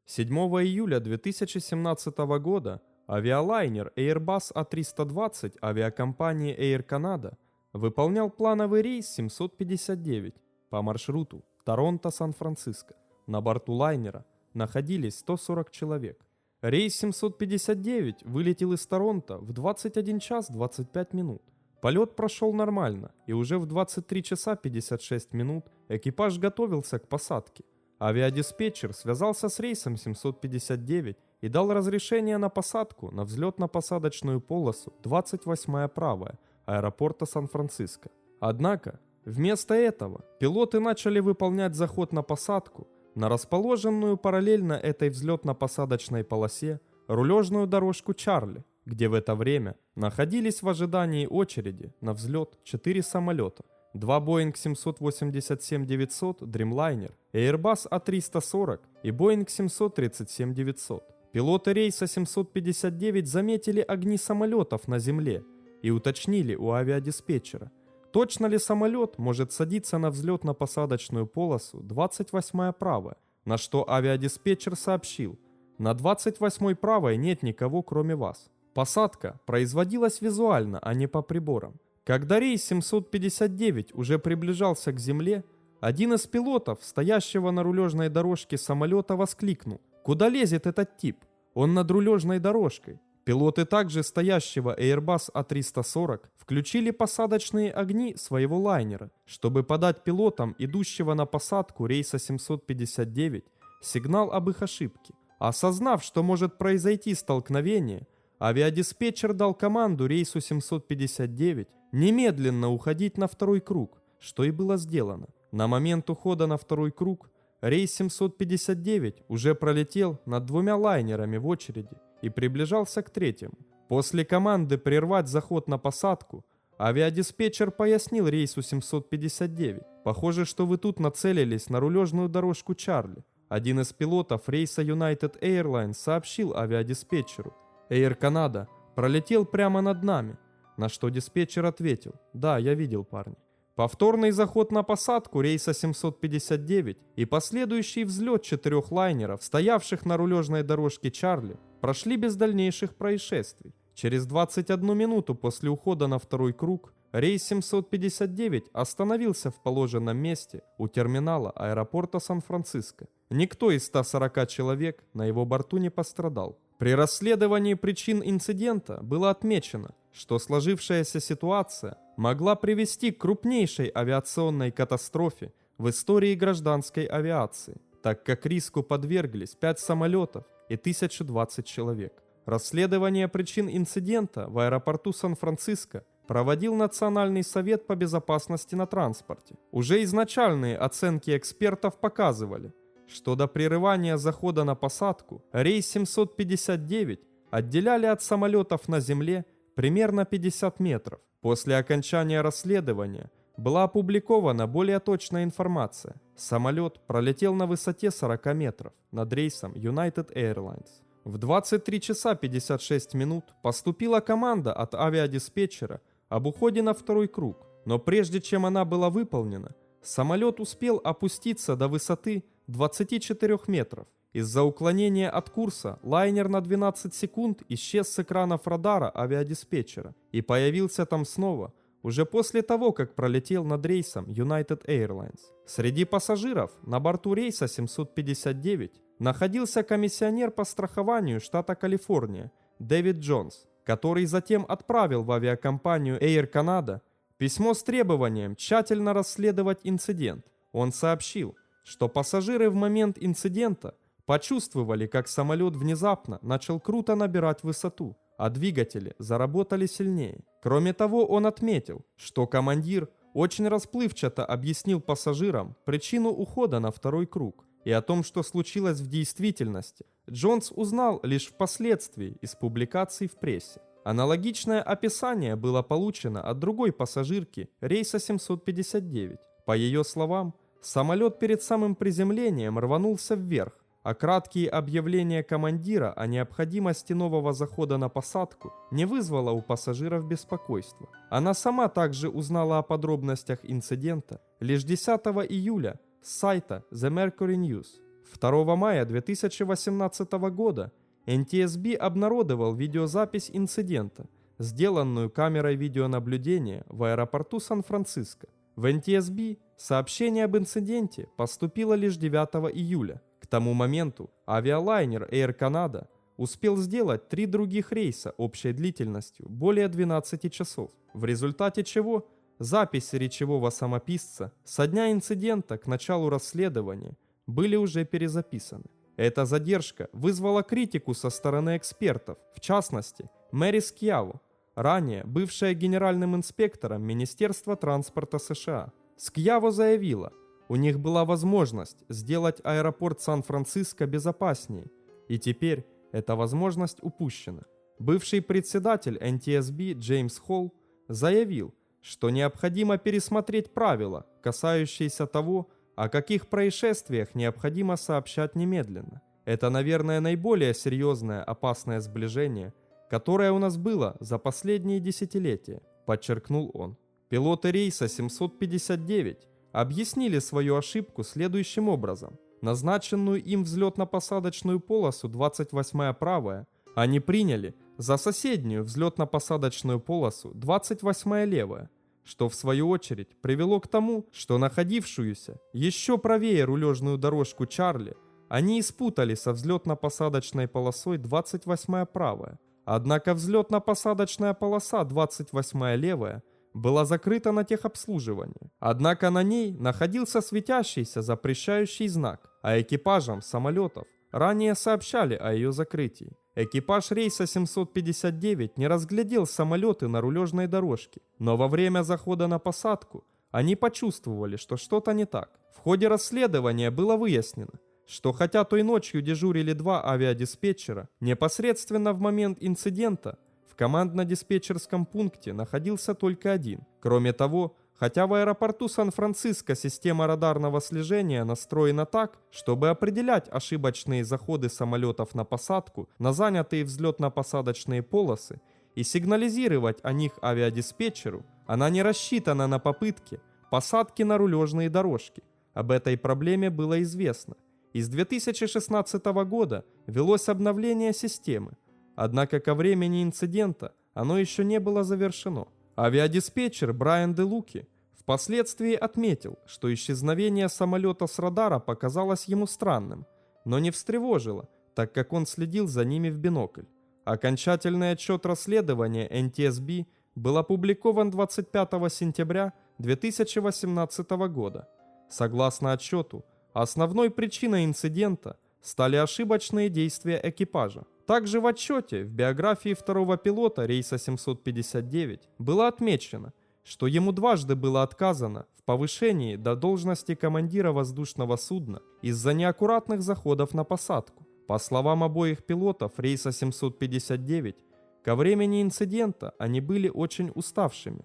7 июля 2017 года авиалайнер Airbus A320 авиакомпании Air Canada выполнял плановый рейс 759 по маршруту Торонто-Сан-Франциско. На борту лайнера находились 140 человек. Рейс 759 вылетел из Торонто в 21 час 25 минут. Полет прошел нормально, и уже в 23 часа 56 минут экипаж готовился к посадке. Авиадиспетчер связался с рейсом 759 и дал разрешение на посадку на взлетно-посадочную полосу 28-я правая аэропорта Сан-Франциско. Однако, вместо этого пилоты начали выполнять заход на посадку на расположенную параллельно этой взлетно-посадочной полосе рулежную дорожку Чарли, где в это время находились в ожидании очереди на взлет 4 самолета. 2 Boeing 787-900 Dreamliner, Airbus A340 и Boeing 737-900. Пилоты рейса 759 заметили огни самолетов на земле и уточнили у авиадиспетчера, точно ли самолет может садиться на взлетно-посадочную полосу 28-я правая, на что авиадиспетчер сообщил: на 28-й правой нет никого, кроме вас. Посадка производилась визуально, а не по приборам. Когда рейс 759 уже приближался к земле, один из пилотов, стоящего на рулежной дорожке самолета, воскликнул: «Куда лезет этот тип? Он над рулежной дорожкой». Пилоты также стоящего Airbus A340 включили посадочные огни своего лайнера, чтобы подать пилотам, идущего на посадку рейса 759, сигнал об их ошибке. Осознав, что может произойти столкновение, авиадиспетчер дал команду рейсу 759 немедленно уходить на второй круг, что и было сделано. На момент ухода на второй круг рейс 759 уже пролетел над 2 лайнерами в очереди и приближался к третьему. После команды прервать заход на посадку, авиадиспетчер пояснил рейсу 759: «Похоже, что вы тут нацелились на рулежную дорожку Чарли». Один из пилотов рейса United Airlines сообщил авиадиспетчеру: «Air Canada пролетел прямо над нами», на что диспетчер ответил: «Да, я видел, парни». Повторный заход на посадку рейса 759 и последующий взлет 4 лайнеров, стоявших на рулежной дорожке Чарли, прошли без дальнейших происшествий. Через 21 минуту после ухода на второй круг рейс 759 остановился в положенном месте у терминала аэропорта Сан-Франциско. Никто из 140 человек на его борту не пострадал. При расследовании причин инцидента было отмечено, что сложившаяся ситуация могла привести к крупнейшей авиационной катастрофе в истории гражданской авиации, так как риску подверглись 5 самолетов и 1020 человек. Расследование причин инцидента в аэропорту Сан-Франциско проводил Национальный совет по безопасности на транспорте. Уже изначальные оценки экспертов показывали, что до прерывания захода на посадку рейс 759 отделяли от самолетов на земле примерно 50 метров. После окончания расследования была опубликована более точная информация. Самолет пролетел на высоте 40 метров над рейсом United Airlines. В 23 часа 56 минут поступила команда от авиадиспетчера об уходе на второй круг, но прежде чем она была выполнена, самолет успел опуститься до высоты 24 метров. Из-за уклонения от курса лайнер на 12 секунд исчез с экранов радара авиадиспетчера и появился там снова уже после того, как пролетел над рейсом United Airlines. Среди пассажиров на борту рейса 759 находился комиссионер по страхованию штата Калифорния Дэвид Джонс, который затем отправил в авиакомпанию Air Canada письмо с требованием тщательно расследовать инцидент. Он сообщил, что пассажиры в момент инцидента почувствовали, как самолет внезапно начал круто набирать высоту, а двигатели заработали сильнее. Кроме того, он отметил, что командир очень расплывчато объяснил пассажирам причину ухода на второй круг, и о том, что случилось в действительности, Джонс узнал лишь впоследствии из публикаций в прессе. Аналогичное описание было получено от другой пассажирки рейса 759. По ее словам, самолет перед самым приземлением рванулся вверх, а краткие объявления командира о необходимости нового захода на посадку не вызвало у пассажиров беспокойства. Она сама также узнала о подробностях инцидента лишь 10 июля с сайта The Mercury News. 2 мая 2018 года NTSB обнародовал видеозапись инцидента, сделанную камерой видеонаблюдения в аэропорту Сан-Франциско. В NTSB сообщение об инциденте поступило лишь 9 июля. К тому моменту авиалайнер Air Canada успел сделать 3 других рейса общей длительностью более 12 часов, в результате чего записи речевого самописца со дня инцидента к началу расследования были уже перезаписаны. Эта задержка вызвала критику со стороны экспертов, в частности, Мэри Скьяво, ранее бывшая генеральным инспектором Министерства транспорта США. Скьяво заявила, у них была возможность сделать аэропорт Сан-Франциско безопаснее, и теперь эта возможность упущена. Бывший председатель NTSB Джеймс Холл заявил, что необходимо пересмотреть правила, касающиеся того, о каких происшествиях необходимо сообщать немедленно. Это, наверное, наиболее серьезное опасное сближение, которое у нас было за последние десятилетия, подчеркнул он. Пилоты рейса 759 объяснили свою ошибку следующим образом. Назначенную им взлетно-посадочную полосу 28-я правая они приняли за соседнюю взлетно-посадочную полосу 28-я левая, что в свою очередь привело к тому, что находившуюся еще правее рулежную дорожку Чарли они испутали со взлетно-посадочной полосой 28-я правая. Однако взлетно-посадочная полоса 28-я левая была закрыта на техобслуживание. Однако на ней находился светящийся запрещающий знак, а экипажам самолетов ранее сообщали о ее закрытии. Экипаж рейса 759 не разглядел самолеты на рулежной дорожке, но во время захода на посадку они почувствовали, что что-то не так. В ходе расследования было выяснено, что хотя той ночью дежурили 2 авиадиспетчера, непосредственно в момент инцидента в командно-диспетчерском пункте находился только один. Кроме того, хотя в аэропорту Сан-Франциско система радарного слежения настроена так, чтобы определять ошибочные заходы самолетов на посадку на занятые взлетно-посадочные полосы и сигнализировать о них авиадиспетчеру, она не рассчитана на попытки посадки на рулежные дорожки. Об этой проблеме было известно. И с 2016 года велось обновление системы, однако ко времени инцидента оно еще не было завершено. Авиадиспетчер Брайан Де Луки впоследствии отметил, что исчезновение самолета с радара показалось ему странным, но не встревожило, так как он следил за ними в бинокль. Окончательный отчет расследования NTSB был опубликован 25 сентября 2018 года. Согласно отчету, основной причиной инцидента стали ошибочные действия экипажа. Также в отчете в биографии второго пилота рейса 759 было отмечено, что ему дважды было отказано в повышении до должности командира воздушного судна из-за неаккуратных заходов на посадку. По словам обоих пилотов рейса 759, ко времени инцидента они были очень уставшими.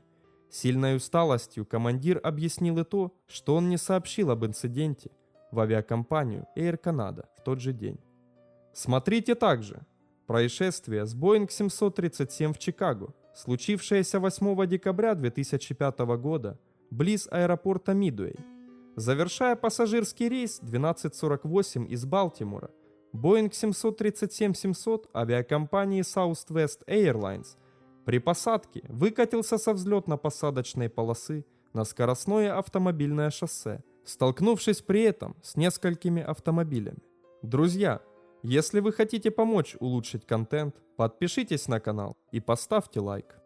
Сильной усталостью командир объяснил и то, что он не сообщил об инциденте в авиакомпанию Air Canada в тот же день. Смотрите также происшествие с Boeing 737 в Чикаго, случившееся 8 декабря 2005 года близ аэропорта Мидуэй. Завершая пассажирский рейс 1248 из Балтимора, Boeing 737-700 авиакомпании Southwest Airlines при посадке выкатился со взлетно-посадочной полосы на скоростное автомобильное шоссе, столкнувшись при этом с несколькими автомобилями. Друзья, если вы хотите помочь улучшить контент, подпишитесь на канал и поставьте лайк.